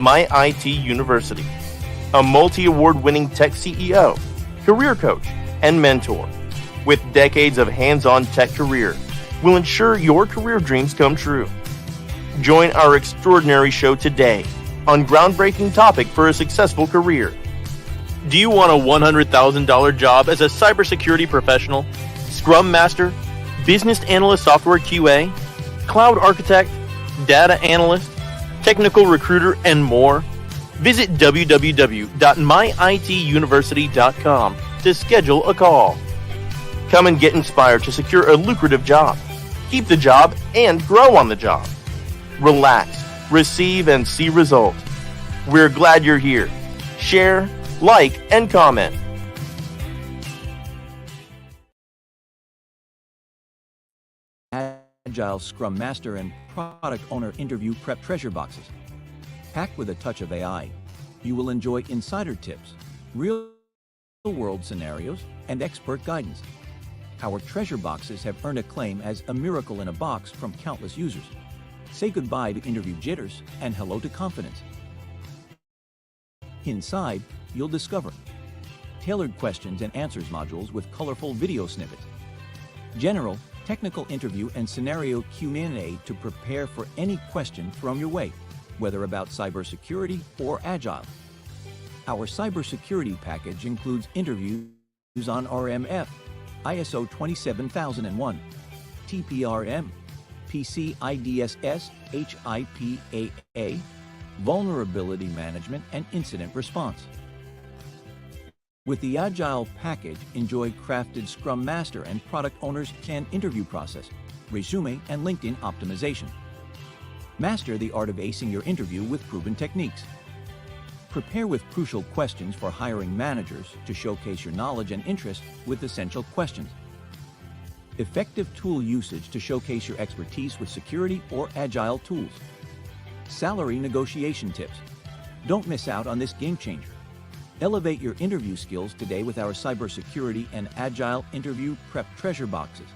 MyITUniversity, a multi-award-winning tech CEO, career coach, and mentor. With decades of hands-on tech career, will ensure your career dreams come true. Join our extraordinary show today on groundbreaking topic for a successful career. Do you want a $100,000 job as a cybersecurity professional, Scrum Master, Business Analyst Software QA, Cloud Architect, Data Analyst, Technical Recruiter, and more? Visit www.myituniversity.com to schedule a call. Come and get inspired to secure a lucrative job, keep the job, and grow on the job. Relax, receive, and see results. We're glad you're here. Share, like, and comment. Agile Scrum Master and Product Owner Interview Prep Treasure Boxes. Packed with a touch of AI, you will enjoy insider tips, real-world scenarios, and expert guidance. Our treasure boxes have earned acclaim as a miracle in a box from countless users. Say goodbye to interview jitters and hello to confidence. Inside, you'll discover tailored questions and answers modules with colorful video snippets, general, technical interview and scenario Q&A to prepare for any question thrown your way, whether about cybersecurity or agile. Our cybersecurity package includes interviews on RMF, ISO 27001, TPRM, PCI-DSS, HIPAA, vulnerability management, and incident response. With the Agile package, enjoy crafted Scrum Master and Product Owners can interview process, resume, and LinkedIn optimization. Master the art of acing your interview with proven techniques. Prepare with crucial questions for hiring managers to showcase your knowledge and interest with essential questions. Effective tool usage to showcase your expertise with security or agile tools. Salary negotiation tips. Don't miss out on this game changer. Elevate your interview skills today with our cybersecurity and agile interview prep treasure boxes.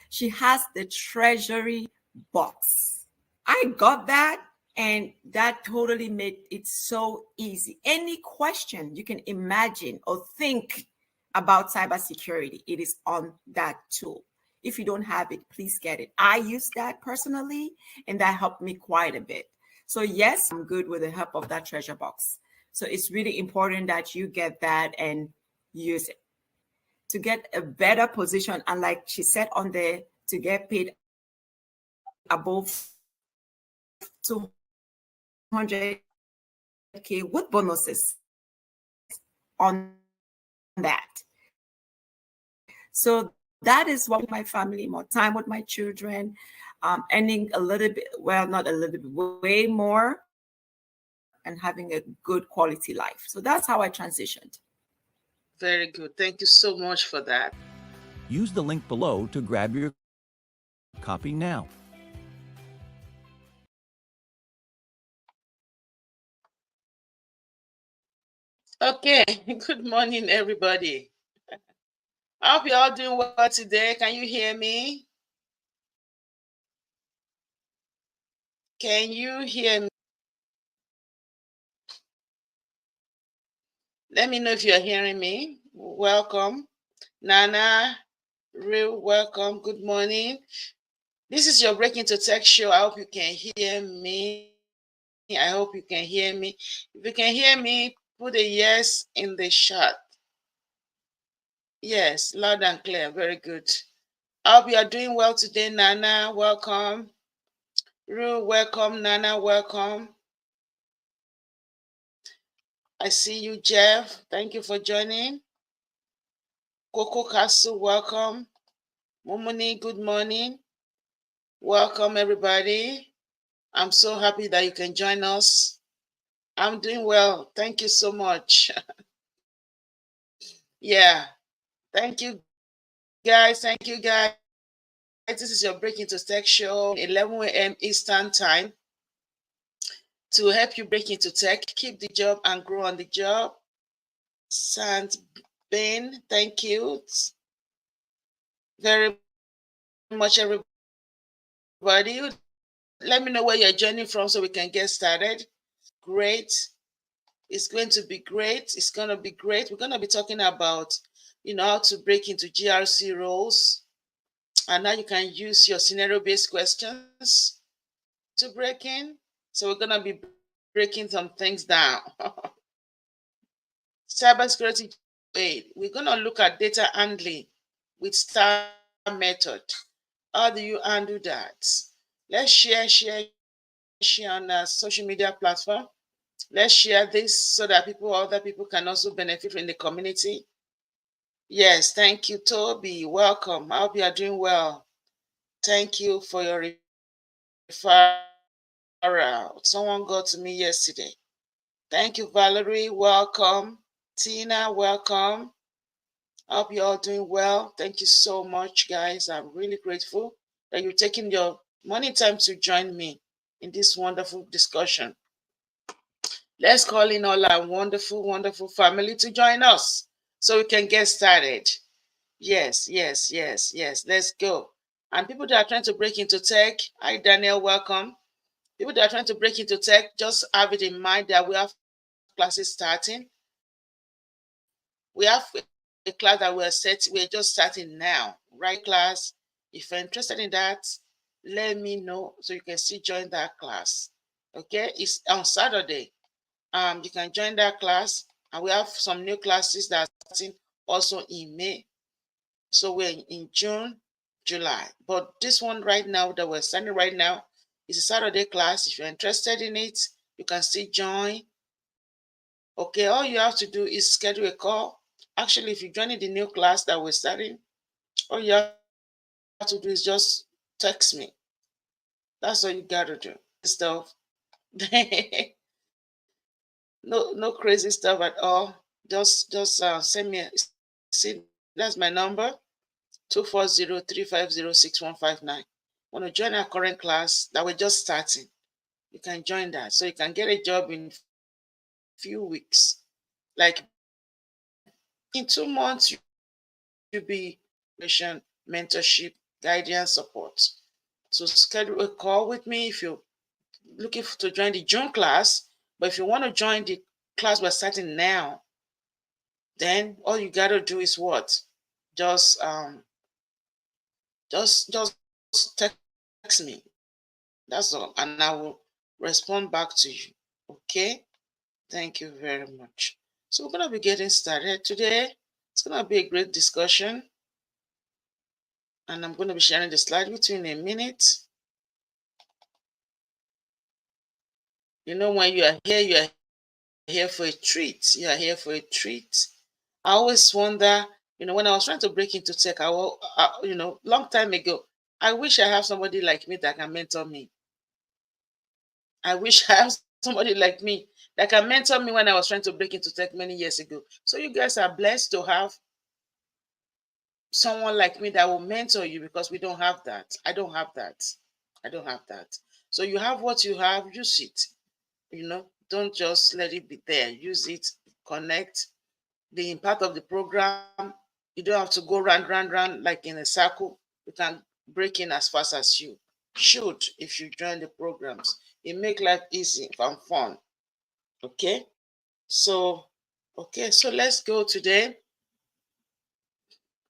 She has the treasury box. I got that, and that totally made it so easy. Any question you can imagine or think about cybersecurity, it is on that tool. If you don't have it, please get it. I use that personally, and that helped me quite a bit. So yes, I'm good with the help of that treasure box. So it's really important that you get that and use it to get a better position. And like she said on there, to get paid above 200K with bonuses on that. So that is what my family, more time with my children, earning a little bit, well, not a little bit, way more, and having a good quality life. So that's how I transitioned. Very good. Thank you so much for that. Use the link below to grab your copy now. Okay, good morning, everybody. I hope you're all doing well today. Can you hear me? Can you hear me? Let me know if you're hearing me. Welcome. Nana, real welcome. Good morning. This is your Break Into Tech show. I hope you can hear me. I hope you can hear me. If you can hear me, put a yes in the chat. Yes, loud and clear. Very good. I hope you are doing well today, Nana. Welcome. Ru, welcome. Nana, welcome. I see you, Jeff. Thank you for joining. Coco Castle, welcome. Momoni, good morning. Welcome, everybody. I'm so happy that you can join us. I'm doing well. Thank you so much. Yeah. Thank you, guys. Thank you, guys. This is your Break Into Tech show, 11 a.m. Eastern Time, to help you break into tech, keep the job, and grow on the job. Sant Ben, thank you very much, everybody. everybody. Let me know where you're joining from so we can get started. Great. It's going to be great. It's going to be great. We're going to be talking about, how to break into GRC roles. And now you can use your scenario-based questions to break in. So we're going to be breaking some things down. Cybersecurity GRC. We're going to look at data handling with STAR method. How do you handle that? Let's share on a social media platform. Let's share this so that other people can also benefit from the community. Yes, thank you, Toby. Welcome. I hope you are doing well. Thank you for your referral. Someone got to me yesterday. Thank you, Valerie. Welcome. Tina, welcome. I hope you're all doing well. Thank you so much, guys. I'm really grateful that you're taking your money time to join me in this wonderful discussion. Let's call in all our wonderful, wonderful family to join us so we can get started. Yes. Let's go. And people that are trying to break into tech, hi, Daniel, welcome. People that are trying to break into tech, just have it in mind that we have classes starting. We have a class that we're just starting now, right? Class. If you're interested in that, let me know so you can still join that class. Okay, it's on Saturday. You can join that class, and we have some new classes that are starting also in May. So we're in June, July. But this one right now that we're starting right now is a Saturday class. If you're interested in it, you can still join. Okay, all you have to do is schedule a call. Actually, if you're joining the new class that we're starting, all you have to do is just text me. That's all you gotta do. Stuff. No crazy stuff at all. Just send me. See, that's my number. 240-350-6159. Want to join our current class that we're just starting? You can join that, so you can get a job in few weeks. Like in 2 months, you'll be mentorship, guidance, support. So schedule a call with me if you're looking to join the June class. But if you want to join the class we're starting now, then all you gotta do is what? Just text me. That's all, and I will respond back to you. Okay? Thank you very much. So we're gonna be getting started today. It's gonna be a great discussion, and I'm gonna be sharing the slide with you in a minute. When you are here for a treat. You are here for a treat. I always wonder, when I was trying to break into tech, long time ago, I wish I have somebody like me that can mentor me. I wish I have somebody like me that can mentor me when I was trying to break into tech many years ago. So you guys are blessed to have someone like me that will mentor you, because we don't have that. I don't have that. So you have what you have, use it. Don't just let it be there. Use it, connect, be part of the program. You don't have to go round like in a circle. You can break in as fast as you should if you join the programs. It makes life easy and fun. Okay, so let's go today.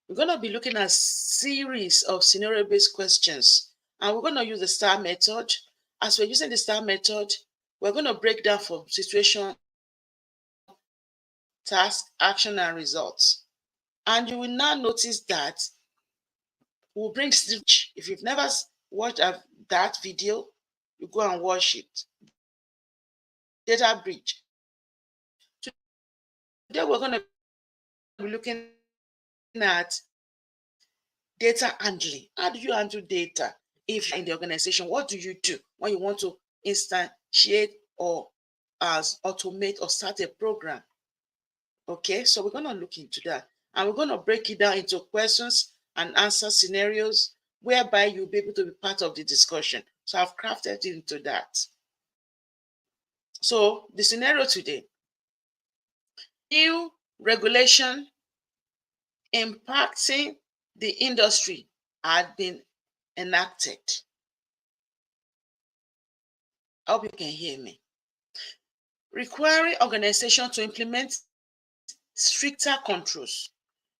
We're going to be looking at a series of scenario-based questions, and we're going to use the STAR method. As we're using the STAR method, we're going to break down from situation, task, action, and results. And you will now notice that we'll bring stitch. If you've never watched that video, you go and watch it. Data breach. Today we're going to be looking at data handling. How do you handle data? If you're in the organization, what do you do when you want to instantiate or automate or start a program? Okay, so we're going to look into that, and we're going to break it down into questions and answer scenarios whereby you'll be able to be part of the discussion. So I've crafted into that. So the scenario today: new regulation impacting the industry had been enacted. I hope you can hear me. Requiring organization to implement stricter controls.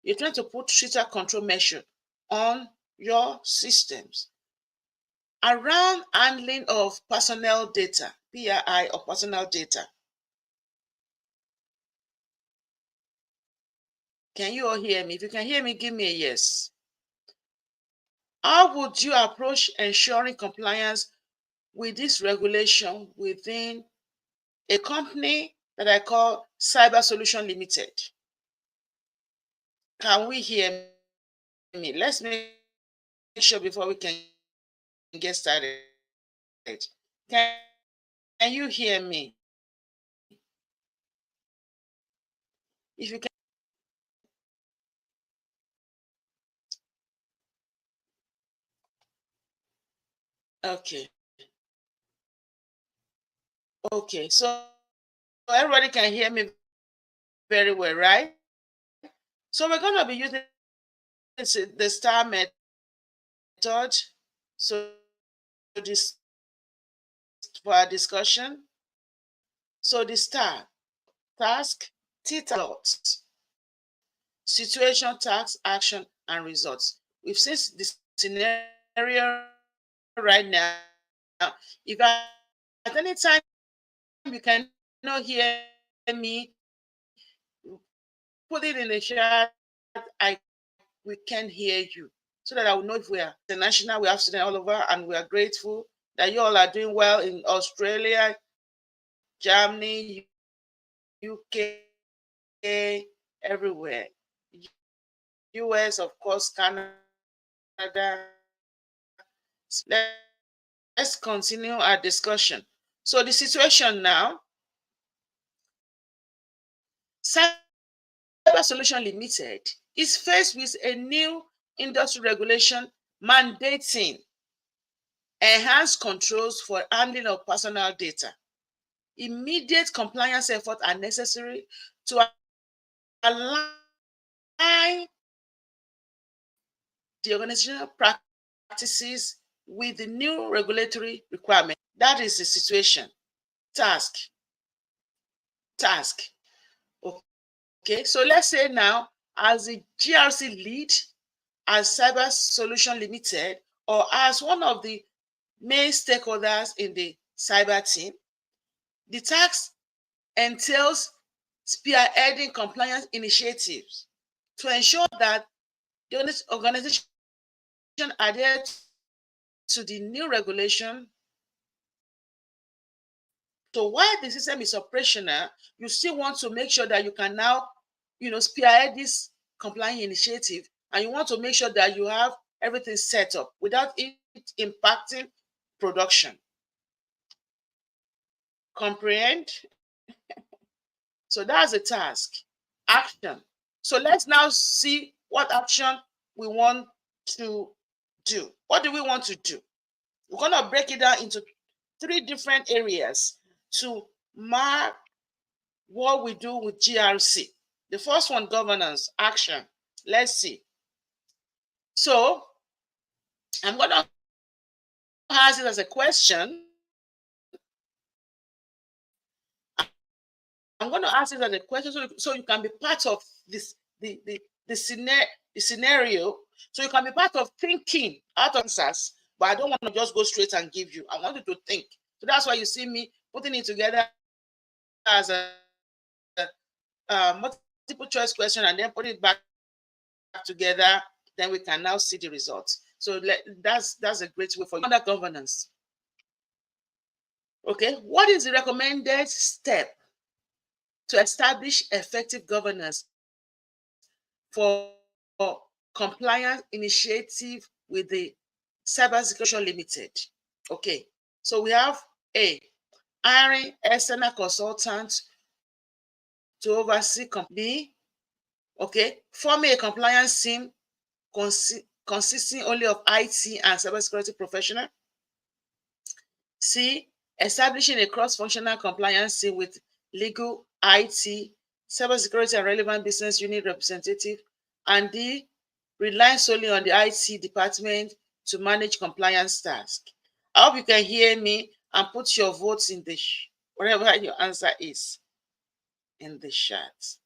You're trying to put stricter control measure on your systems around handling of personal data, PII or personal data. Can you all hear me? If you can hear me, give me a yes. How would you approach ensuring compliance with this regulation within a company that I call CyberSolutions Ltd? Can we hear me? Let's make sure before we can get started. Can you hear me? If you can. Okay. Okay. So everybody can hear me very well, right? So we're going to be using the STAR method. So this for our discussion. So the STAR: task, thoughts, situation, task, action, and results. We've seen the scenario right now. If at any time you cannot hear me, put it in the chat. We can hear you, so that I will know if we are international. We have students all over, and we are grateful that you all are doing well in Australia, Germany, UK, everywhere. US, of course, Canada. Let's continue our discussion. So the situation now, CyberSolutions Ltd is faced with a new industry regulation mandating enhanced controls for handling of personal data. Immediate compliance efforts are necessary to align the organizational practices with the new regulatory requirement. That is the situation. Task. Okay, so let's say now, as the GRC lead, as CyberSolutions Ltd, or as one of the main stakeholders in the cyber team, the task entails spearheading compliance initiatives to ensure that the organization adheres to the new regulation. So while the system is operational, you still want to make sure that you can now, spearhead this compliance initiative, and you want to make sure that you have everything set up without it impacting production. Comprehend? So that's the task. Action. So let's now see what action we want to do. What do we want to do? We're going to break it down into 3 different areas to mark what we do with GRC. The first one, governance, action. Let's see. So I'm going to ask it as a question. I'm going to ask it as a question so you can be part of this the scenario. So you can be part of thinking out of answers, but I don't want to just go straight and give you. I want you to think. So that's why you see me putting it together as a multiple choice question and then put it back together. Then we can now see the results. So that's a great way for you. Under governance. Okay, what is the recommended step to establish effective governance for compliance initiative with the Cybersecurity Limited? Okay, so we have A, hiring external consultants to oversee B, okay, forming a compliance team consisting only of IT and cybersecurity professional. C, establishing a cross-functional compliance team with legal, IT, cybersecurity and relevant business unit representative. And D, relying solely on the IT department to manage compliance tasks. I hope you can hear me and put your votes in the whatever your answer is in the chat.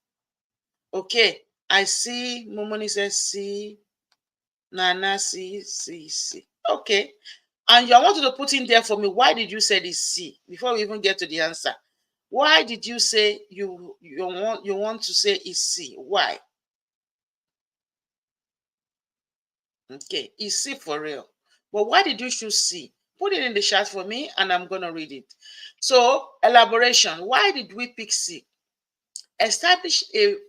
Okay, I see Momoni says C, Nana C. Okay, and I want you to put in there for me, why did you say this C before we even get to the answer? Why did you say you want to say is C? Why? Okay, is C for real? But why did you choose C? Put it in the chat for me and I'm going to read it. So, elaboration. Why did we pick C? Establishing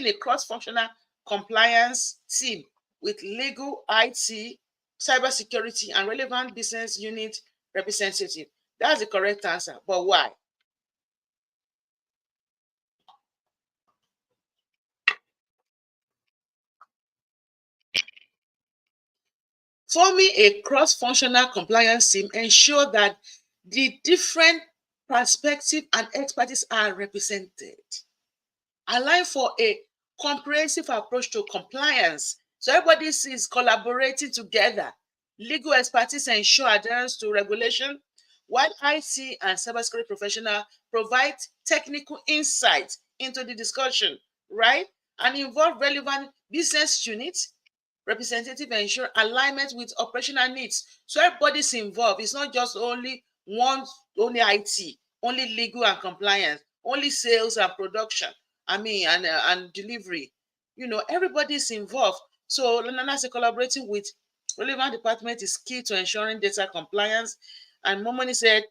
a cross-functional compliance team with legal, IT, cybersecurity, and relevant business unit representative. That's the correct answer. But why? Forming a cross-functional compliance team ensures that the different perspectives and expertise are represented. Align for a comprehensive approach to compliance. So everybody is collaborating together. Legal expertise ensure adherence to regulation, while IT and cybersecurity professionals provide technical insight into the discussion, right? And involve relevant business units, representative ensure alignment with operational needs. So everybody's involved. It's not just only IT, only legal and compliance, only sales and production. And delivery. Everybody's involved. So Nana said collaborating with relevant department is key to ensuring data compliance. And Momoni said,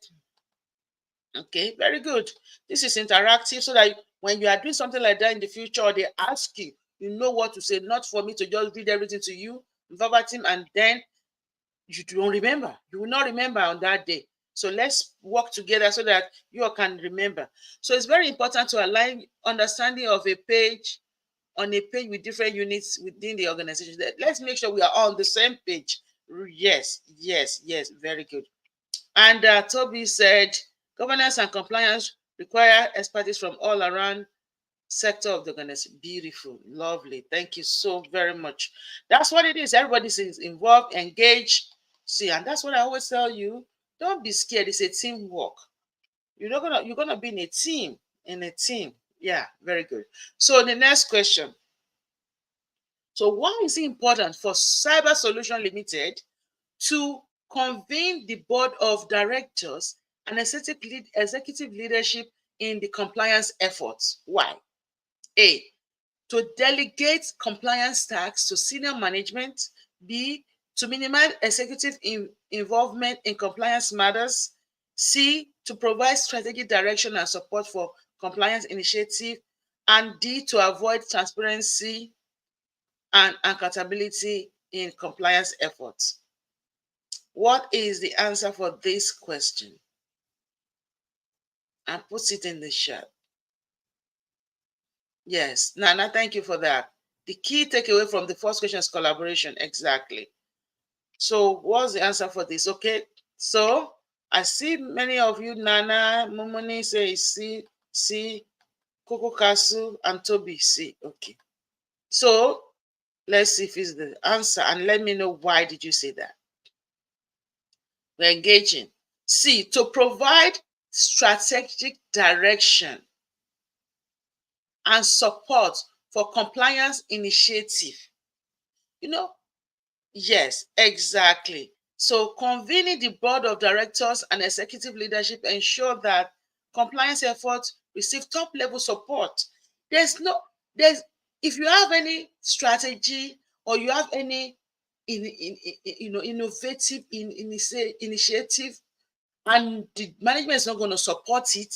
okay, very good. This is interactive so that when you are doing something like that in the future, or they ask you, you know what to say, not for me to just read everything to you verbatim and then you don't remember. You will not remember on that day. So let's work together so that you can remember. So it's very important to align understanding of a page on a page with different units within the organization. Let's make sure we are all on the same page. Yes, very good. And Toby said, governance and compliance require expertise from all around sector of the organization. Beautiful, lovely. Thank you so very much. That's what it is. Everybody is involved, engaged. See, and that's what I always tell you. Don't be scared. It's a teamwork. You're gonna be in a team. Yeah, very good. So the next question. So why is it important for CyberSolutions Ltd to convene the board of directors and executive leadership in the compliance efforts? Why? A, to delegate compliance tasks to senior management. B, to minimize executive involvement in compliance matters. C, to provide strategic direction and support for compliance initiative. And D, to avoid transparency and accountability in compliance efforts. What is the answer for this question? And put it in the chat. Yes, Nana, thank you for that. The key takeaway from the first question is collaboration. Exactly. So what's the answer for this? Okay, so I see many of you, Nana, Momoni say C, Koko Kasu, and Toby C. Okay. So let's see if it's the answer and let me know why did you say that. We're engaging. C, to provide strategic direction and support for compliance initiative. Yes, exactly. So convening the board of directors and executive leadership ensure that compliance efforts receive top level support. If you have any strategy or you have any innovative initiative and the management is not going to support it,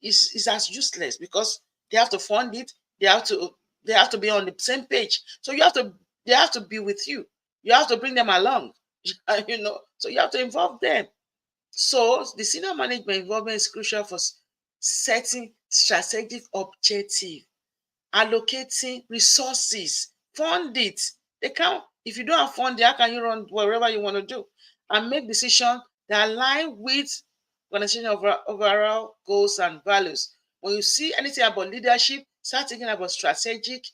it's as useless because they have to fund it. They have to be on the same page. So they have to be with you. You have to bring them along, so you have to involve them. So the senior management involvement is crucial for setting strategic objective, allocating resources, fund it. If you don't have funding, how can you run wherever you want to do and make decisions that align with organization overall goals and values? When you see anything about leadership, start thinking about strategic,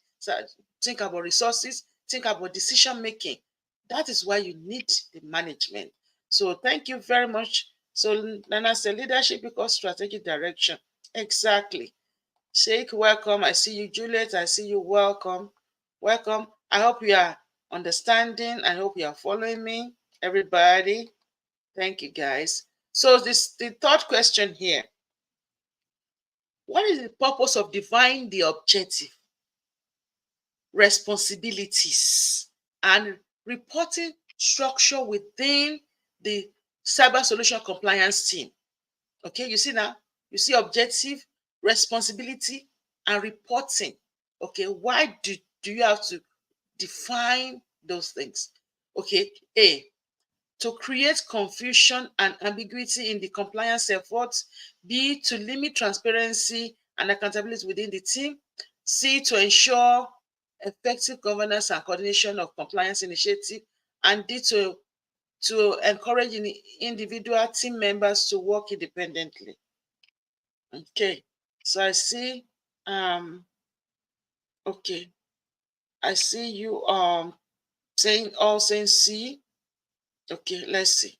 think about resources, think about decision making. That is why you need the management. So thank you very much. So Nana said leadership equals strategic direction. Exactly. Sheikh, welcome. I see you, Juliet. I see you. Welcome. Welcome. I hope you are understanding. I hope you are following me, everybody. Thank you, guys. So the third question here. What is the purpose of defining the objective, responsibilities, and reporting structure within the cyber solution compliance team? Okay, you see now, you see objective, responsibility, and reporting. Okay, why do you have to define those things? Okay, A, to create confusion and ambiguity in the compliance efforts. B, to limit transparency and accountability within the team. C, to ensure effective governance and coordination of compliance initiative. And D, to encourage individual team members to work independently. Okay, so I see, okay, I see you saying C. Okay, let's see.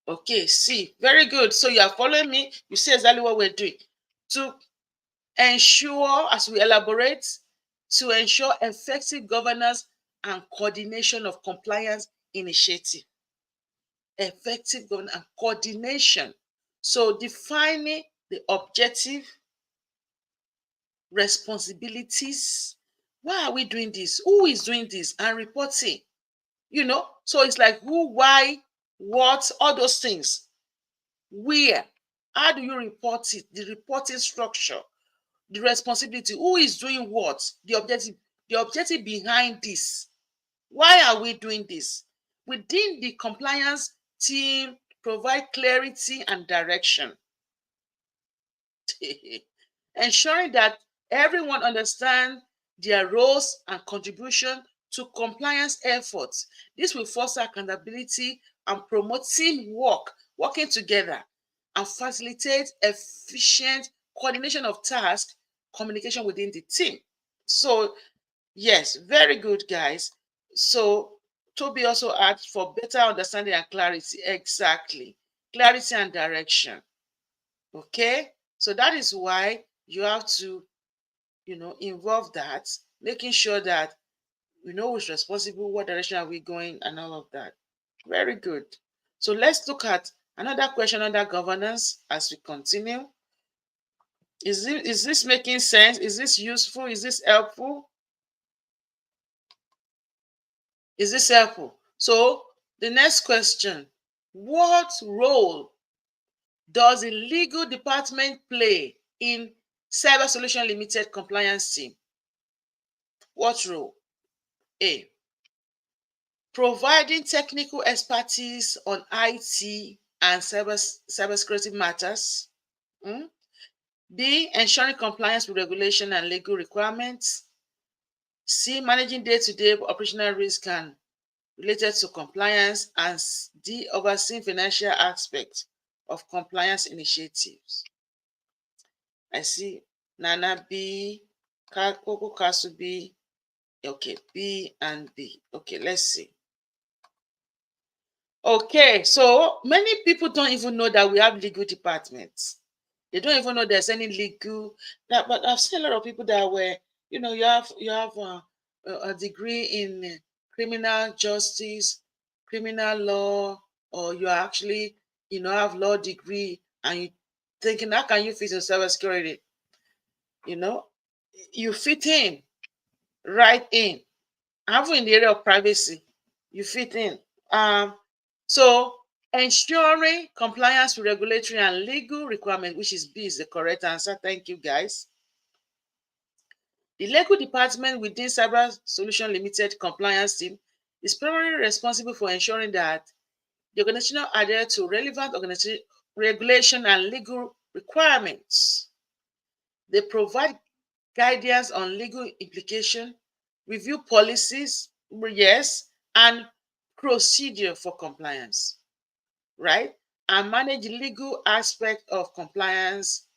Okay, C, very good. So you are following me. You see exactly what we're doing. To ensure, as we elaborate, to ensure effective governance and coordination of compliance initiative. Effective governance and coordination. So defining the objective, responsibilities. Why are we doing this? Who is doing this? And reporting. So it's like who, why, what, all those things. Where? How do you report it? The reporting structure, the responsibility, who is doing what, the objective behind this. Why are we doing this? Within the compliance team, provide clarity and direction. Ensuring that everyone understands their roles and contribution to compliance efforts. This will foster accountability and promote teamwork, working together, and facilitate efficient coordination of tasks, communication within the team. So, yes, very good, guys. So, Toby also asked for better understanding and clarity. Exactly. Clarity and direction. Okay? So that is why you have to, involve that, making sure that we know who's responsible, what direction are we going, and all of that. Very good. So let's look at another question under governance as we continue. Is this making sense? Is this useful? Is this helpful? Is this helpful? So the next question, what role does the legal department play in CyberSolutions Ltd compliance team? What role? A, providing technical expertise on IT and cybersecurity matters. B, ensuring compliance with regulation and legal requirements. C, managing day-to-day operational risk and related to compliance. And D, overseeing financial aspects of compliance initiatives. I see Nana B, Koko Kasu B. Okay, B and B. Okay, let's see. Okay, so many people don't even know that we have legal departments. They don't even know there's any legal. But I've seen a lot of people that were, you have a degree in criminal justice, criminal law, or you are actually, have law degree, and you thinking, how can you fit in cybersecurity? You fit in, right in. Even in the area of privacy, you fit in. So ensuring compliance with regulatory and legal requirements, which is B, is the correct answer. Thank you, guys. The legal department within CyberSolutions Ltd compliance team is primarily responsible for ensuring that the organization adheres to relevant regulation and legal requirements. They provide guidance on legal implication, review policies, yes, and procedure for compliance, right? And manage legal aspect of compliance,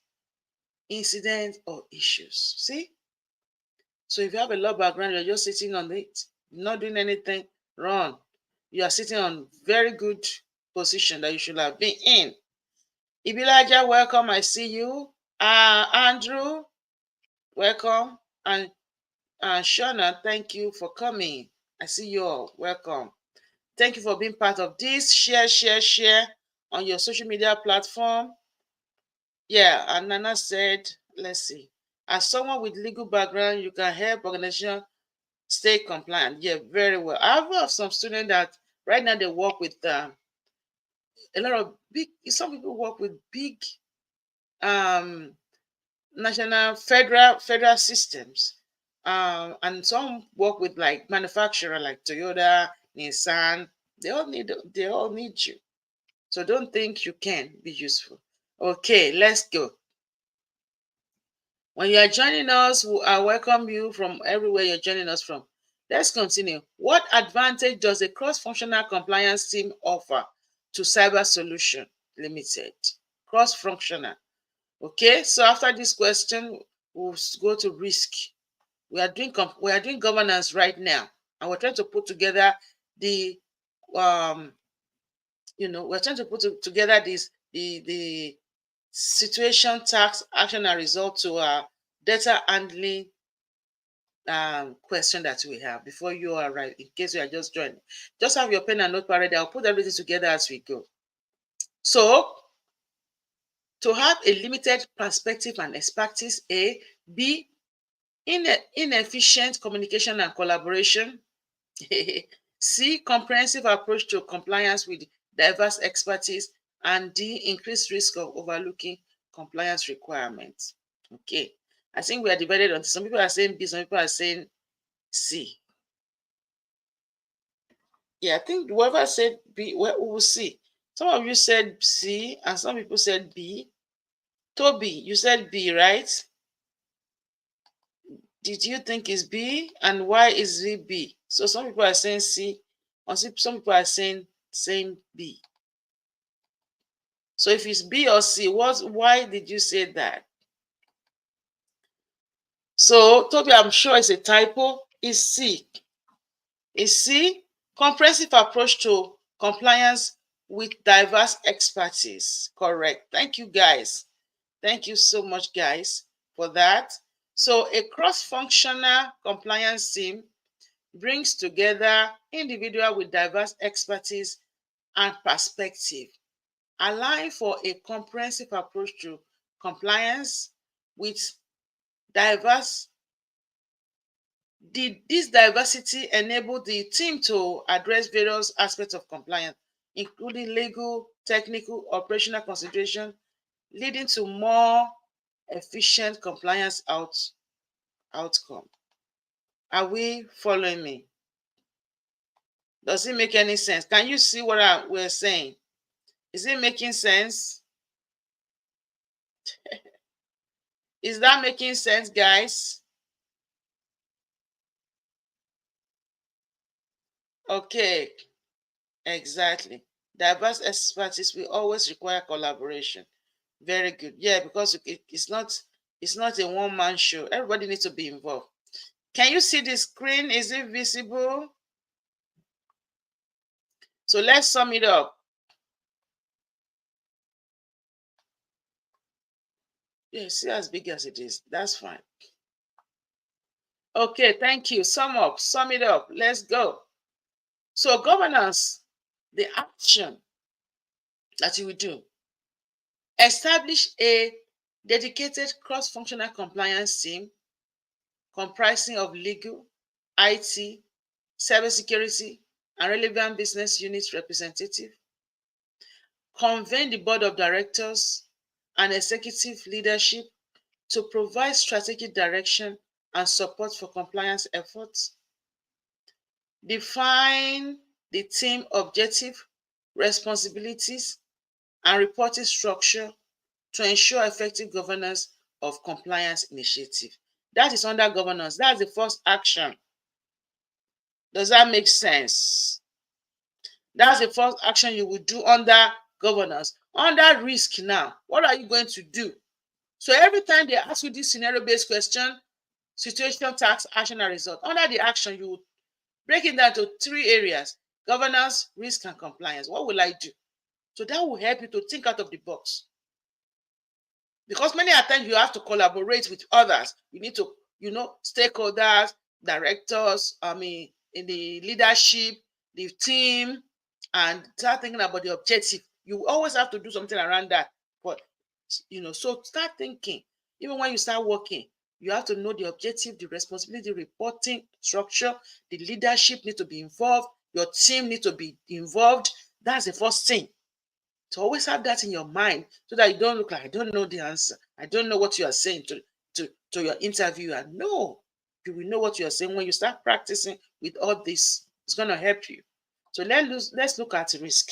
incident, or issues. See? So if you have a law background, you're just sitting on it, not doing anything wrong. You are sitting on very good position that you should have been in. Ibilaja, welcome. I see you. Andrew, welcome. And Shona, thank you for coming. I see you all. Welcome. Thank you for being part of this. Share on your social media platform. Yeah, and Nana said, let's see. As someone with legal background, you can help organization stay compliant. Yeah, very well. I have some students that right now they work with a lot of big, some people work with big national federal systems. And some work with like manufacturer like Toyota, Nissan. They all need you. So don't think you can be useful. Okay, let's go. When you are joining us, I welcome you from everywhere you're joining us from. Let's continue. What advantage does a cross-functional compliance team offer to CyberSolutions Ltd? Cross-functional. Okay, so after this question, we'll go to risk. We are doing governance right now, and we're trying to put together the we're trying to put together the situation, task, action, and result to our data handling question that we have before you arrive. In case you are just joining, just have your pen and notepad ready. I'll put everything together as we go. So, to have a limited perspective and expertise, A. B. Inefficient communication and collaboration. C. Comprehensive approach to compliance with diverse expertise. And D. Increased risk of overlooking compliance requirements. Okay, I think we are divided on some people are saying B, some people are saying C. Yeah, I think whoever said B, we will see. Some of you said C, and some people said B. Toby, you said B, right? Did you think it's B? And why is it B? So some people are saying C, and some people are saying B. So if it's B or C, why did you say that? So Toby, I'm sure it's a typo. It's C. It's C, comprehensive approach to compliance with diverse expertise. Correct. Thank you, guys. Thank you so much, guys, for that. So a cross-functional compliance team brings together individuals with diverse expertise and perspective, allowing for a comprehensive approach to compliance with diverse. This diversity enabled the team to address various aspects of compliance, including legal, technical, operational consideration, leading to more efficient compliance outcome. Are we following me? Does it make any sense? Can you see what we're saying? Is it making sense? Is that making sense, guys? Okay, exactly. Diverse expertise will always require collaboration. Very good. Yeah, because it's not a one-man show. Everybody needs to be involved. Can you see the screen? Is it visible? So let's sum it up. Yeah, see as big as it is. That's fine. Okay, thank you. Sum it up. Let's go. So governance, the action that you will do. Establish a dedicated cross-functional compliance team comprising of legal, IT, cybersecurity, and relevant business unit representative. Convene the board of directors and executive leadership to provide strategic direction and support for compliance efforts. Define the team objective, responsibilities, and reporting structure to ensure effective governance of compliance initiative. That is under governance. That's the first action. Does that make sense? That's the first action you will do under governance. Under risk now, what are you going to do? So every time they ask you this scenario-based question, situation, task, action, and result, under the action, you will break it down to 3 areas. governance, risk, and compliance. What will I do? So that will help you to think out of the box. Because many times you have to collaborate with others. You need to, stakeholders, directors, in the leadership, the team, and start thinking about the objective. You always have to do something around that. But, so start thinking. Even when you start working, you have to know the objective, the responsibility, the reporting structure, the leadership need to be involved, your team need to be involved. That's the first thing. To always have that in your mind so that you don't look like, I don't know the answer. I don't know what you are saying to your interviewer. No, you will know what you are saying when you start practicing with all this. It's going to help you. So let's look at risk.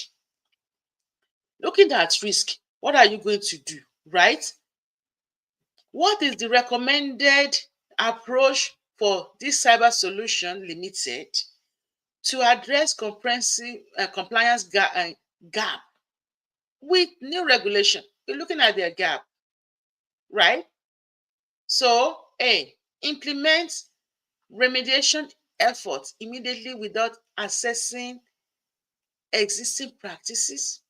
Looking at risk, what are you going to do, right? What is the recommended approach for this CyberSolutions Limited to address compliance gap with new regulation? We're looking at their gap, right? So, A, implement remediation efforts immediately without assessing existing practices.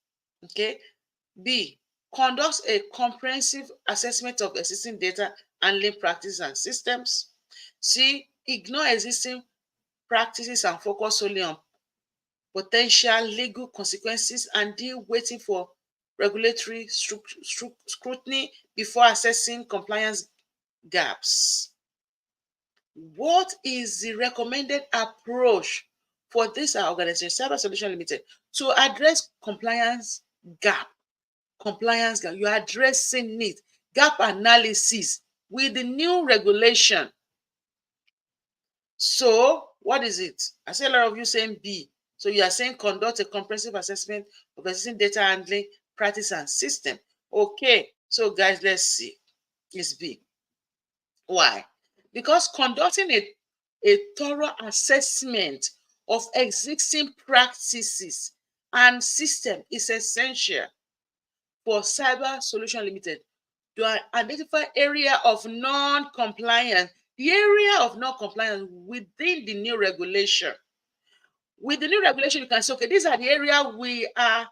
Okay. B, conduct a comprehensive assessment of existing data handling practices and systems. C, ignore existing practices and focus solely on potential legal consequences, and D, waiting for regulatory scrutiny before assessing compliance gaps. What is the recommended approach for this organization, CyberSolutions Limited, to address compliance gap? Compliance gap, you're addressing it. Gap analysis with the new regulation. So, what is it? I see a lot of you saying B. So you are saying conduct a comprehensive assessment of existing data handling practice and system. Okay, so guys, let's see. It's B. Why? Because conducting a thorough assessment of existing practices and system is essential for CyberSolutions Limited to identify area of non-compliance, the area of non-compliance within the new regulation. With the new regulation, you can say, okay, these are the area we are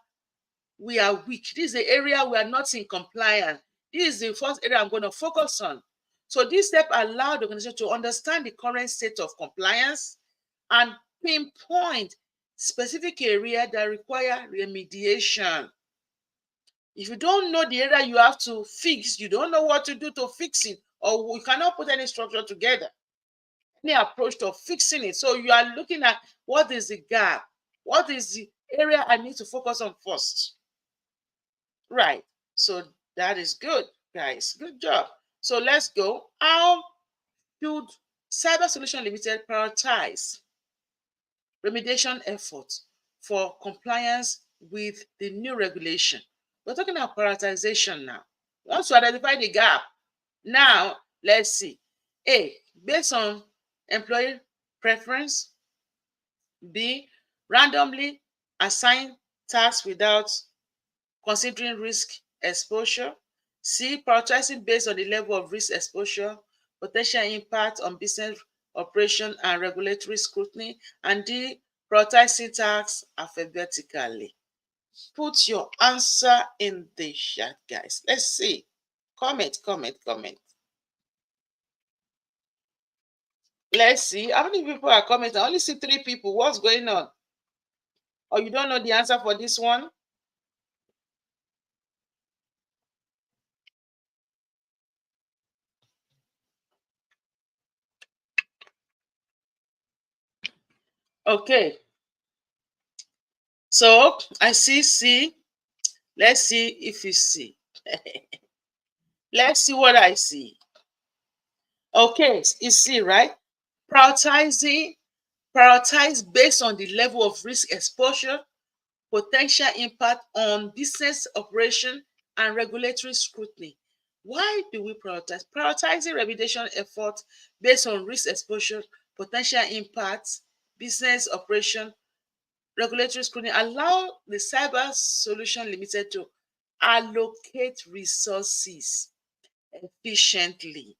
weak. This is the area we are not in compliance. This is the first area I'm going to focus on. So this step allowed the organization to understand the current state of compliance and pinpoint specific area that require remediation. If you don't know the area you have to fix, you don't know what to do to fix it, or we cannot put any structure together, any approach to fixing it. So you are looking at what is the gap, what is the area I need to focus on first. Right. So that is good, guys. Good job. So let's go. How should CyberSolutions Limited prioritize remediation efforts for compliance with the new regulation? We're talking about prioritization now. We want to identify the gap. Now, let's see. A, based on employee preference. B, randomly assign tasks without considering risk exposure. C, prioritizing based on the level of risk exposure, potential impact on business operation and regulatory scrutiny. And D, prioritizing tasks alphabetically. Put your answer in the chat, guys. Let's see. Comment. Let's see. How many people are commenting? I only see 3 people. What's going on? Or you don't know the answer for this one? Okay. So I see C. Let's see if you see. Let's see what I see. Okay, you see, right? Prioritize based on the level of risk exposure, potential impact on business operation, and regulatory scrutiny. Why do we prioritize? Prioritizing remediation efforts based on risk exposure, potential impact, business operation, regulatory scrutiny allow the CyberSolutions Limited to allocate resources efficiently.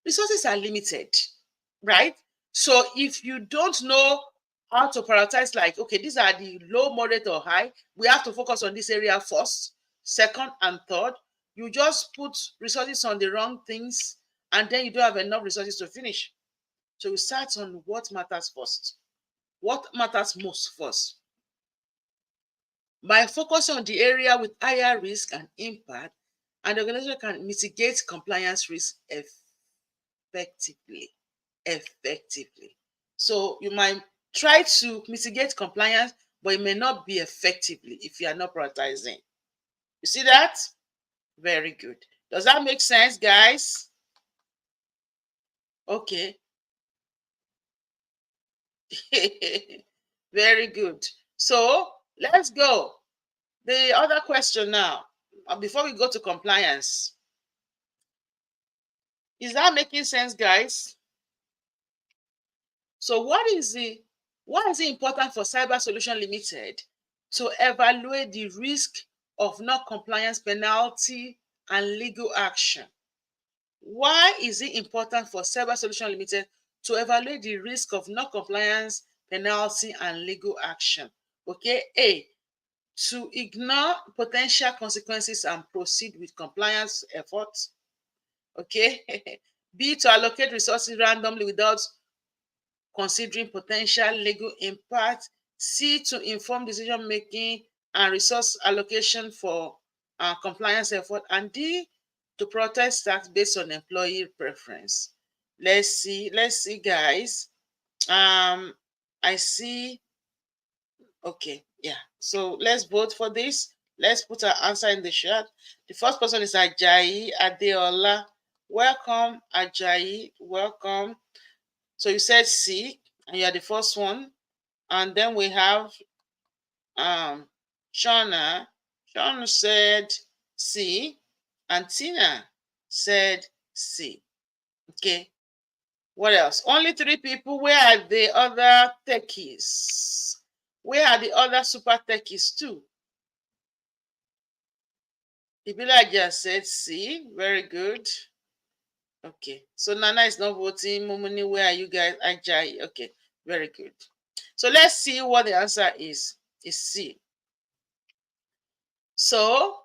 Resources are limited, right? So if you don't know how to prioritize, like, okay, these are the low, moderate, or high. We have to focus on this area first, second, and third. You just put resources on the wrong things, and then you don't have enough resources to finish. So we start on what matters first. What matters most first? By focusing on the area with higher risk and impact, and the organization can mitigate compliance risk effectively. So you might try to mitigate compliance, but it may not be effectively if you are not prioritizing. You see that? Very good. Does that make sense, guys? Okay. Very good. So let's go. The other question now, before we go to compliance. Is that making sense, guys? So why is it important for CyberSolutions Ltd to evaluate the risk of non-compliance penalty and legal action? Why is it important for CyberSolutions Ltd to evaluate the risk of non-compliance penalty and legal action? Okay, A, to ignore potential consequences and proceed with compliance efforts. Okay, B, to allocate resources randomly without considering potential legal impact. C, to inform decision making and resource allocation for compliance effort. And D, to protest tax based on employee preference. Let's see, guys. I see. Okay, yeah. So let's vote for this. Let's put our answer in the chat. The first person is Ajayi Adeola. Welcome, Ajayi. Welcome. So you said C, and you are the first one. And then we have Shauna. Shauna said C, and Tina said C. Okay. What else? Only 3 people. Where are the other techies? Where are the other super techies too? Ibila just said C. Very good. Okay. So Nana is not voting. Mumuni, where are you guys? Ajay. Okay. Very good. So let's see what the answer is. Is C. So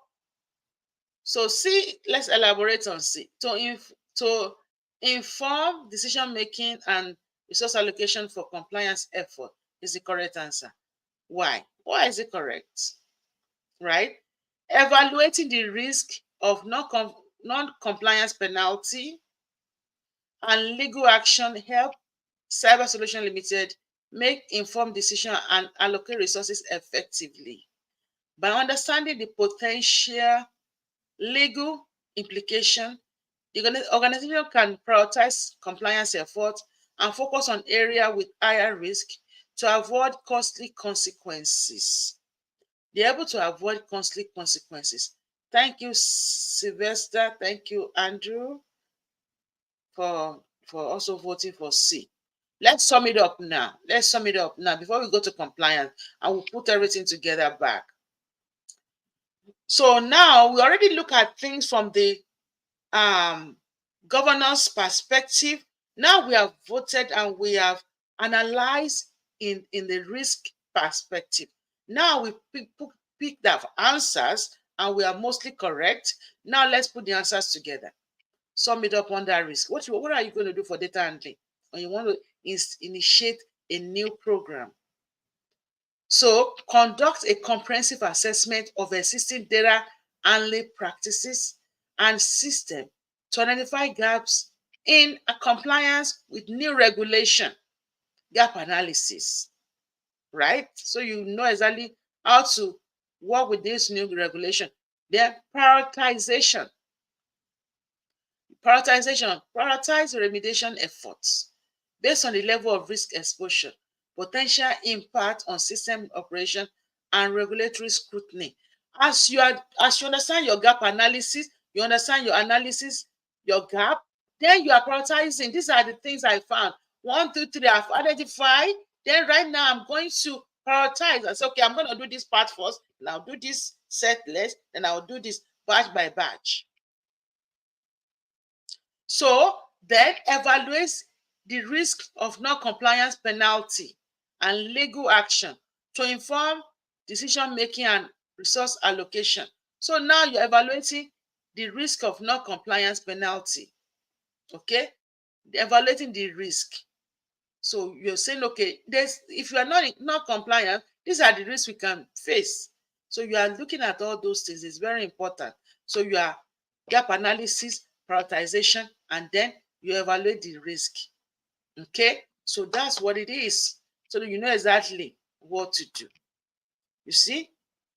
C, let's elaborate on C. To inform decision making and resource allocation for compliance effort is the correct answer. Why? Why is it correct? Right? Evaluating the risk of non-compliance penalty and legal action help CyberSolutions Ltd make informed decisions and allocate resources effectively. By understanding the potential legal implication, the organization can prioritize compliance efforts and focus on areas with higher risk to avoid costly consequences. They're able to avoid costly consequences. Thank you, Sylvester. Thank you, Andrew, for also voting for C. Let's sum it up now. Before we go to compliance, I will put everything together back. So now we already look at things from the governance perspective. Now we have voted and we have analyzed in the risk perspective. Now we picked up answers and we are mostly correct. Now let's put the answers together. Sum it up under risk. What are you going to do for data handling when you want to initiate a new program? So conduct a comprehensive assessment of existing data handling practices and system to identify gaps in compliance with new regulation, gap analysis, right? So you know exactly how to work with this new regulation. Then prioritization. Prioritize remediation efforts based on the level of risk exposure, potential impact on system operation, and regulatory scrutiny. As you understand your gap analysis, you understand your analysis, your gap, then you are prioritizing. These are the things I found. 1, 2, 3, I've identified. Then right now I'm going to prioritize. I say, okay, I'm going to do this part first, and I'll do this set list, and I'll do this batch by batch. So then evaluate the risk of non-compliance penalty and legal action to inform decision making and resource allocation. So now you're evaluating the risk of non-compliance penalty. Okay, evaluating the risk. So you're saying, okay, if you are not compliant, these are the risks we can face. So you are looking at all those things. It's very important. So you are gap analysis, prioritization, and then you evaluate the risk. Okay, so that's what it is. So you know exactly what to do. You see,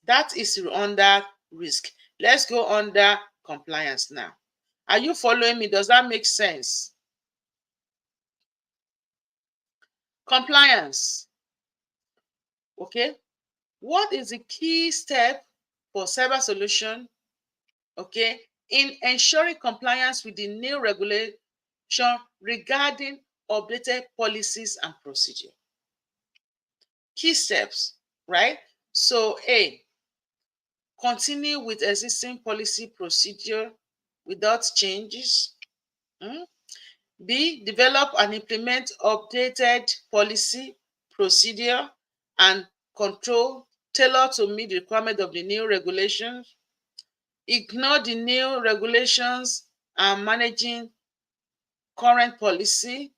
that is under risk. Let's go under compliance now. Are you following me? Does that make sense? Compliance. Okay, what is the key step for cyber solution, okay, in ensuring compliance with the new regulation regarding updated policies and procedure? Key steps, right? So A, continue with existing policy procedure without changes. B, develop and implement updated policy, procedure, and control tailored to meet the requirement of the new regulations. Ignore the new regulations and managing current policy.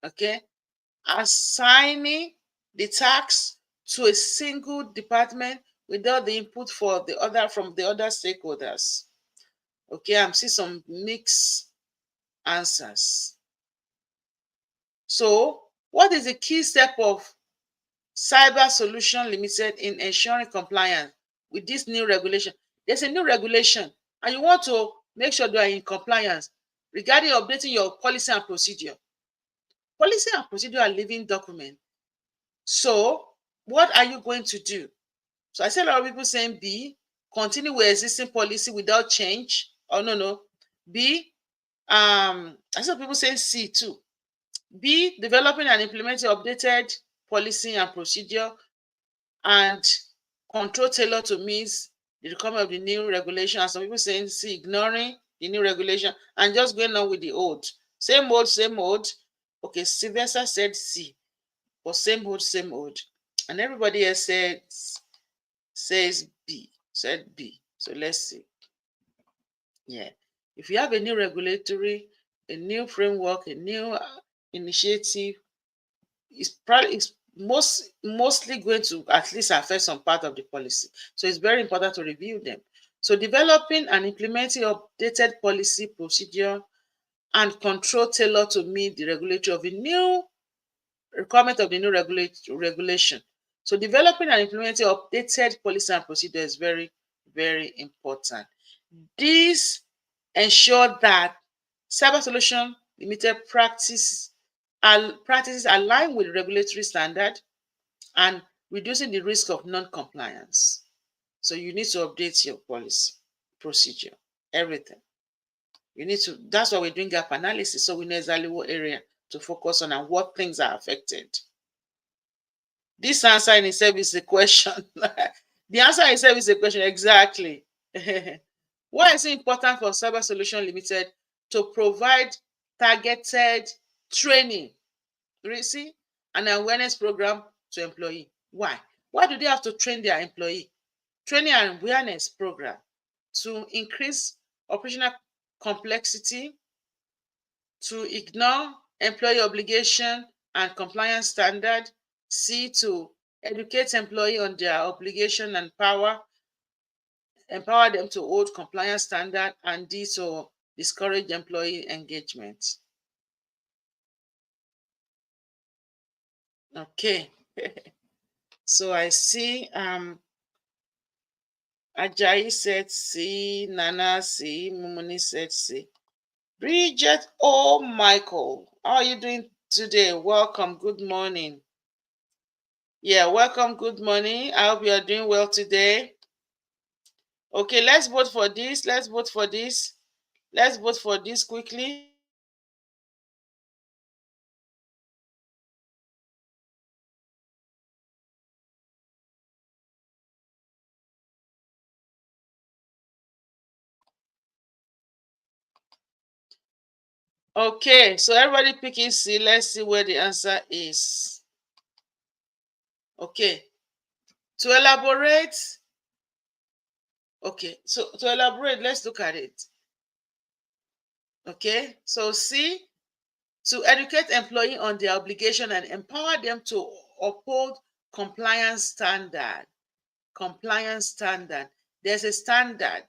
Okay. Assigning the task to a single department without the input from the other stakeholders. Okay, I'm seeing some mixed answers. So, what is the key step of CyberSolutions Limited in ensuring compliance with this new regulation? There's a new regulation, and you want to make sure you are in compliance regarding updating your policy and procedure. Policy and procedure are living documents. So, what are you going to do? So, I see a lot of people saying B, continue with existing policy without change. Oh, no. B, I saw people saying C too. B, developing and implementing updated policy and procedure and control tailored to meet the requirement of the new regulation. And some people saying C, ignoring the new regulation and just going on with the old. Same old. Okay, Sylvester said C, but same old. And everybody else says B, said B. So let's see. Yeah. If you have a new regulatory, a new framework, a new initiative, it's mostly going to at least affect some part of the policy. So it's very important to review them. So developing and implementing updated policy, procedure, and control tailored to meet the regulatory of a new requirement of the new regulation. So developing and implementing updated policy and procedure is very, very important. This ensure that CyberSolutions Limited practices align with regulatory standard and reducing the risk of non-compliance. So you need to update your policy, procedure, everything. You need to, that's why we're doing gap analysis, so we know exactly what area to focus on and what things are affected. This answer in itself is a question. The answer in itself is a question, exactly. Why is it important for CyberSolutions Limited to provide targeted training, see, and awareness program to employee? Why? Why do they have to train their employee? Training and awareness program to increase operational complexity, to ignore employee obligation and compliance standard, C, to educate employee on their obligation and empower them to hold compliance standard, and D, to discourage employee engagement. Okay. So I see Ajayi said C, Nana C, Mumuni said C. Bridget O. Michael, how are you doing today? Welcome, good morning. Yeah, welcome, good morning. I hope you are doing well today. Okay, let's vote for this. Let's vote for this quickly. Okay, so everybody picking C. Let's see where the answer is. Okay, to elaborate, okay, so to elaborate, let's look at it. Okay, so C, to educate employee on their obligation and empower them to uphold compliance standard. Compliance standard. There's a standard.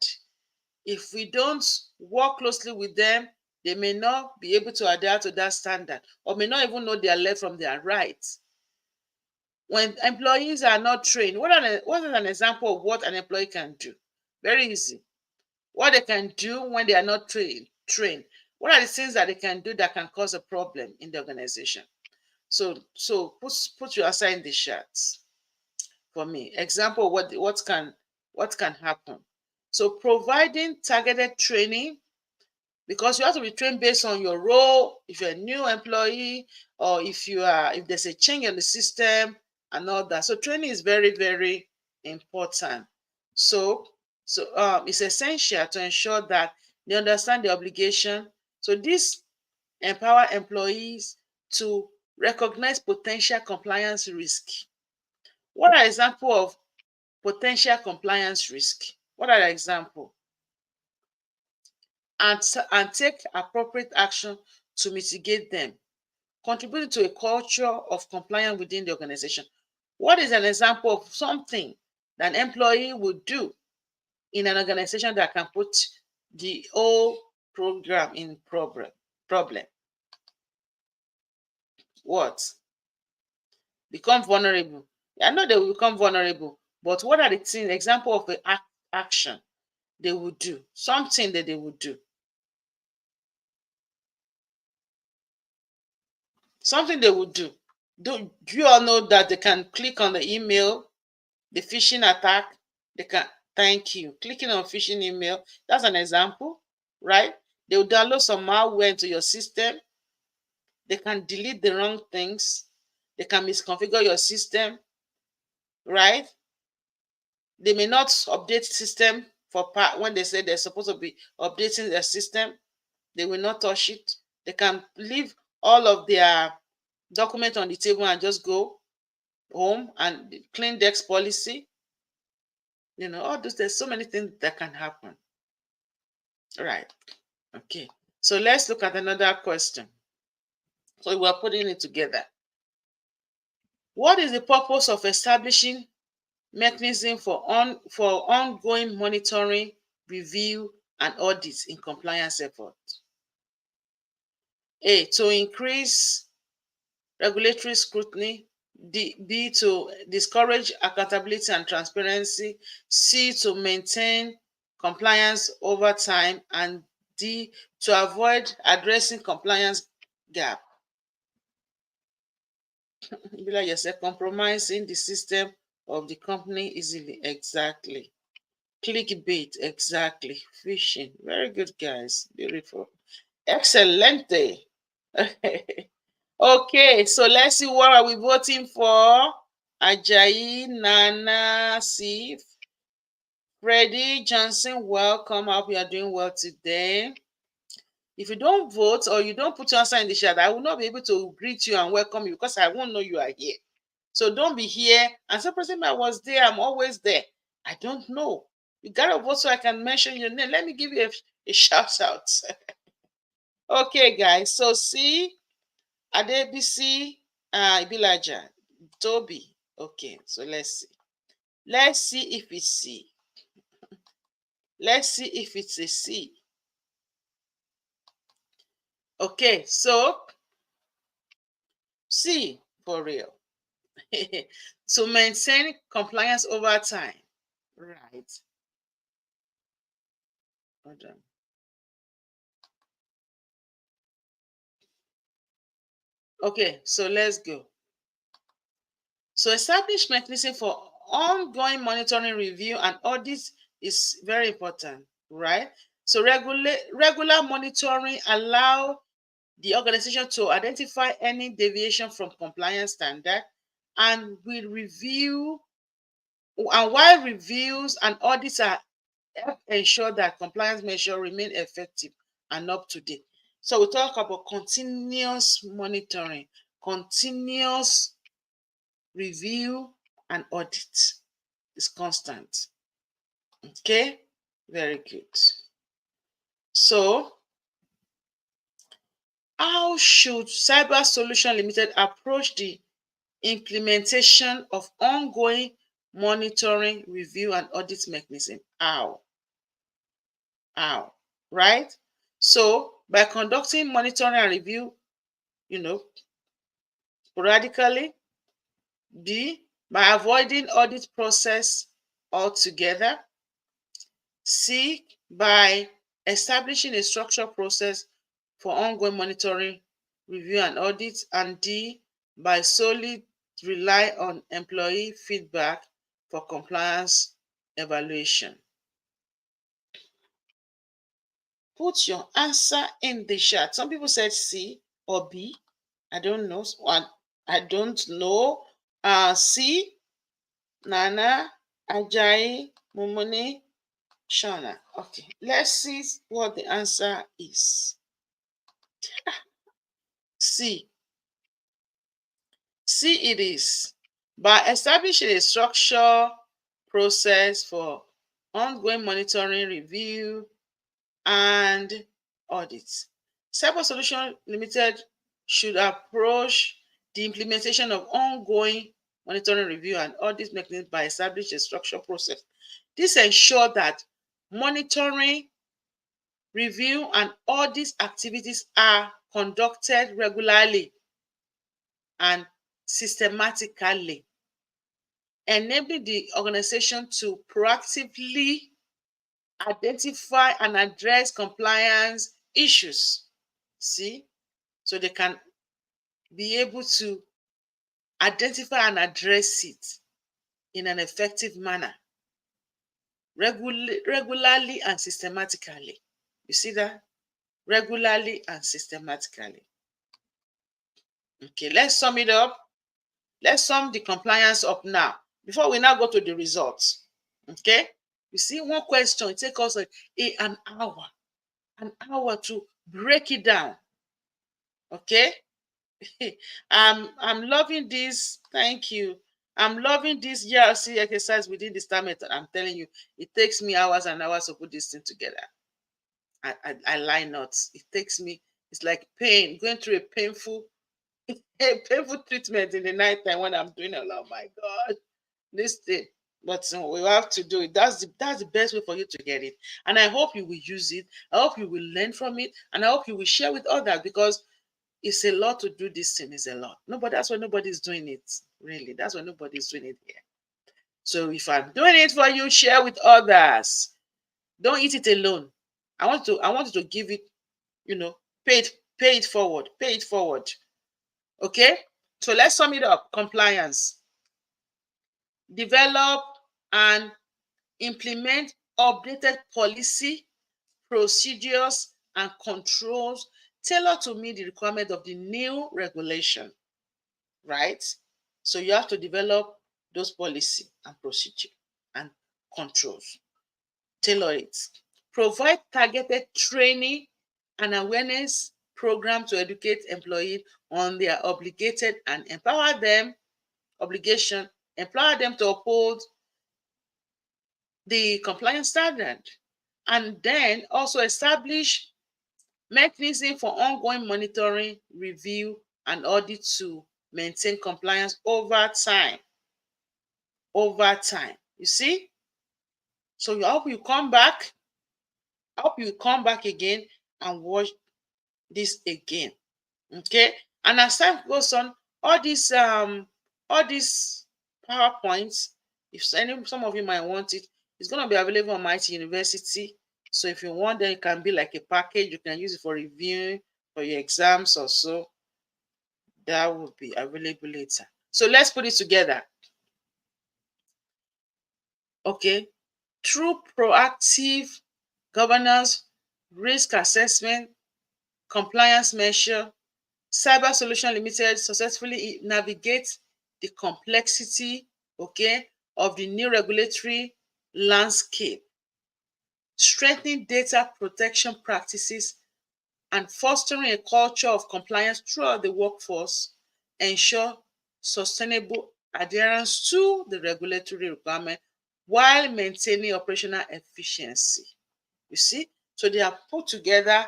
If we don't work closely with them, they may not be able to adhere to that standard or may not even know their left from their right. When employees are not trained, what is an example of what an employee can do? Very easy. What they can do when they are not trained. What are the things that they can do that can cause a problem in the organization? So put your answer in the chat for me. Example, what can happen? So providing targeted training, because you have to be trained based on your role, if you're a new employee, or if there's a change in the system and all that. So training is very, very important. So it's essential to ensure that they understand the obligation. So this empower employees to recognize potential compliance risk. What are examples of potential compliance risk? What are the examples? And take appropriate action to mitigate them, contributing to a culture of compliance within the organization. What is an example of something that an employee would do in an organization that can put the whole program in problem? What? Become vulnerable. I know they will become vulnerable, but what are the things, example of an action they would do? Something that they would do. Something they would do. Do you all know that they can click on the email, the phishing attack? They can, thank you. Clicking on phishing email, that's an example, right? They will download some malware into your system. They can delete the wrong things. They can misconfigure your system, right? They may not update system for part when they say they're supposed to be updating their system. They will not touch it. They can leave all of their document on the table and just go home and clean desk policy. All those, there's so many things that can happen. Right. Okay. So let's look at another question. So we're putting it together. What is the purpose of establishing mechanism for ongoing monitoring, review, and audits in compliance efforts? A, to increase regulatory scrutiny. B, to discourage accountability and transparency. C, to maintain compliance over time. And D, to avoid addressing compliance gap. Be like yourself, compromising the system of the company easily. Exactly. Clickbait. Exactly. Phishing. Very good, guys. Beautiful. Excelente. Okay, so let's see, what are we voting for? Ajayi, Nana, Sif, Freddie, Johnson, welcome. I hope you are doing well today. If you don't vote or you don't put your answer in the chat, I will not be able to greet you and welcome you because I won't know you are here. So don't be here and say, President, I was there, I'm always there. I don't know. You gotta vote so I can mention your name. Let me give you a shout out. Okay, guys, so see, Adebisi, Ibilaja, Toby. Okay, so let's see. Let's see if it's C. Let's see if it's a C. Okay, so C for real. To maintain compliance over time. Right. Hold on. Okay, so let's go. So establish mechanism for ongoing monitoring, review, and audits is very important, right? So regular monitoring allow the organization to identify any deviation from compliance standard and will review, and while reviews and audits are ensure that compliance measures remain effective and up to date. So we talk about continuous monitoring, continuous review, and audit is constant. Okay, very good. So, how should CyberSolutions Ltd approach the implementation of ongoing monitoring, review, and audit mechanism? How? Right? So, by conducting monitoring and review, sporadically. B, by avoiding audit process altogether. C, by establishing a structured process for ongoing monitoring, review, and audit. And D, by solely rely on employee feedback for compliance evaluation. Put your answer in the chat. Some people said C or B. I don't know. I don't know. C, Nana, Ajayi, Mumuni, Shana. Okay, let's see what the answer is. C. C it is. By establishing a structure process for ongoing monitoring, review, and audits. CyberSolutions Ltd should approach the implementation of ongoing monitoring, review, and audit mechanisms by establishing a structured process. This ensures that monitoring, review, and audit activities are conducted regularly and systematically, enabling the organization to proactively identify and address compliance issues. See, so they can be able to identify and address it in an effective manner, regularly and systematically. You see that? Regularly and systematically. Okay, let's sum it up. Let's sum the compliance up now before we now go to the results. Okay, you see, one question, it takes us an hour to break it down. Okay, I'm loving this. Thank you. I'm loving this GRC exercise within the STAR method. I'm telling you, it takes me hours and hours to put this thing together. I lie not. It takes me, it's like pain, going through a painful treatment in the night time when I'm doing it. Oh my God, this thing. But we have to do it. That's the best way for you to get it. And I hope you will use it. I hope you will learn from it. And I hope you will share with others, because it's a lot to do this thing. It's a lot. That's why nobody's doing it. Really. That's why nobody's doing it here. So if I'm doing it for you, share with others. Don't eat it alone. I want you to give it, pay it forward. Pay it forward. Okay? So let's sum it up. Compliance. Develop and implement updated policy, procedures, and controls tailored to meet the requirement of the new regulation, right? So you have to develop those policy and procedure and controls. Tailor it. Provide targeted training and awareness program to educate employees on their obligated and empower them to uphold the compliance standard, and then also establish mechanism for ongoing monitoring, review, and audit to maintain compliance over time. You see? So I hope you come back. I hope you come back again and watch this again. Okay? And as time goes on, all these PowerPoints, if some of you might want it, it's going to be available on MyITUniversity. So if you want, then it can be like a package. You can use it for reviewing for your exams or so. That will be available later. So let's put it together. Okay. Through proactive governance, risk assessment, compliance measure, CyberSolutions Ltd successfully navigates the complexity, of the new regulatory landscape, strengthening data protection practices, and fostering a culture of compliance throughout the workforce, ensure sustainable adherence to the regulatory requirement while maintaining operational efficiency. You see, so they have put together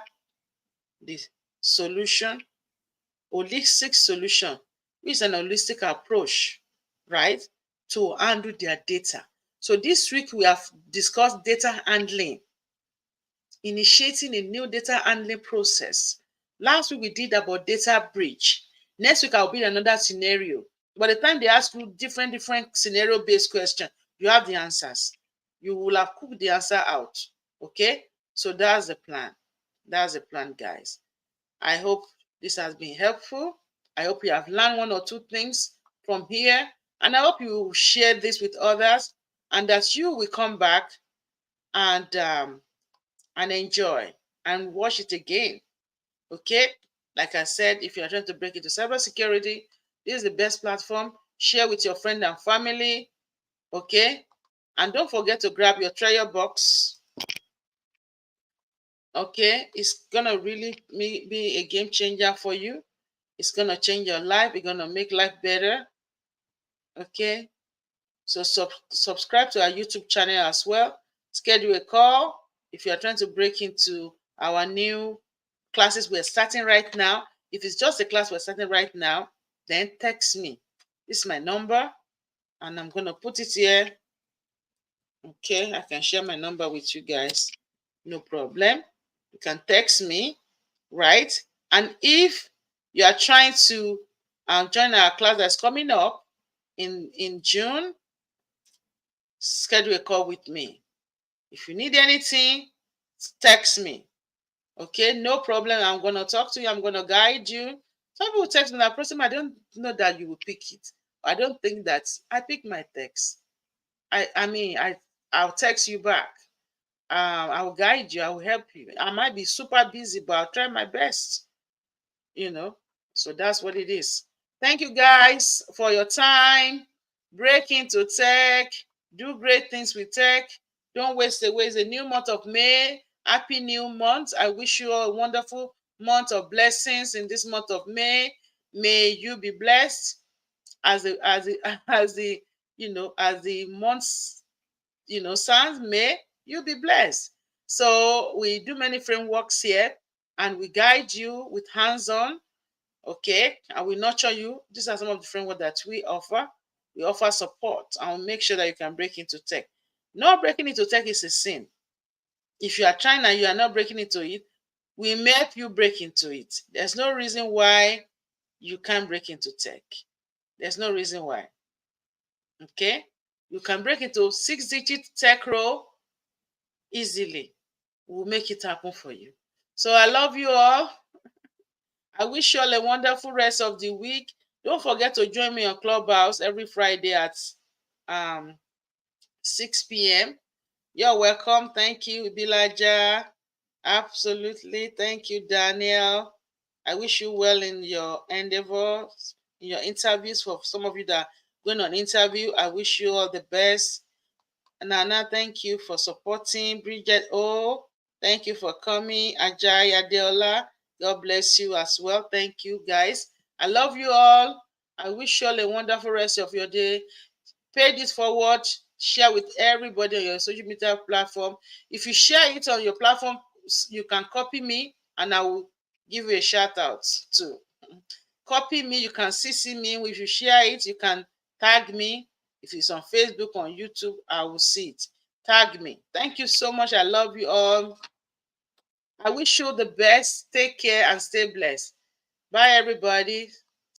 the solution, holistic solution, which is an holistic approach, right, to handle their data. So this week we have discussed data handling, initiating a new data handling process. Last week we did about data breach. Next week I'll build another scenario. By the time they ask you different scenario-based questions, you have the answers. You will have cooked the answer out. Okay? So that's the plan. That's the plan, guys. I hope this has been helpful. I hope you have learned one or two things from here. And I hope you will share this with others and that you will come back and enjoy and watch it again. Okay? Like I said, if you're trying to break into cybersecurity, this is the best platform. Share with your friend and family. Okay? And don't forget to grab your trial box. Okay? It's going to really be a game changer for you. It's going to change your life. It's going to make life better. Okay? So subscribe to our YouTube channel as well. Schedule a call if you are trying to break into our new classes we're starting right now. If it's just a class we're starting right now, then text me. This is my number, and I'm going to put it here. Okay, I can share my number with you guys. No problem. You can text me, right? And if you are trying to join our class that's coming up in June, schedule a call with me. If you need anything, text me. Okay, no problem. I'm going to talk to you. I'm going to guide you. Some people text me that person, I don't know that you will pick it. I don't think that I pick my text. I'll text you back. I will guide you. I will help you. I might be super busy, but I'll try my best. So that's what it is. Thank you guys for your time. Break into tech. Do great things with tech. Don't waste away. It's a new month of May. Happy new month. I wish you all a wonderful month of blessings in this month of May. May you be blessed as the months sounds. May you be blessed. So we do many frameworks here and we guide you with hands-on. Okay, and we nurture you. These are some of the frameworks that we offer. We offer support and we'll make sure that you can break into tech. Not breaking into tech is a sin. If you are trying and you are not breaking into it, we may help you break into it. There's no reason why you can't break into tech. There's no reason why. Okay, you can break into 6-digit tech role easily. We'll make it happen for you. So I love you all. I wish you all a wonderful rest of the week. Don't forget to join me on Clubhouse every Friday at 6 p.m. You're welcome. Thank you, Ibilaja. Absolutely. Thank you, Daniel. I wish you well in your endeavors, in your interviews. For some of you that are going on interview, I wish you all the best. Nana, thank you for supporting. Bridget O, thank you for coming. Ajay Adeola, God bless you as well. Thank you, guys. I love you all. I wish you all a wonderful rest of your day. Pay this forward. Share with everybody on your social media platform. If you share it on your platform, you can copy me and I will give you a shout out too. Copy me. You can CC me. If you share it, you can tag me. If it's on Facebook, on YouTube, I will see it. Tag me. Thank you so much. I love you all. I wish you the best. Take care and stay blessed. Bye, everybody.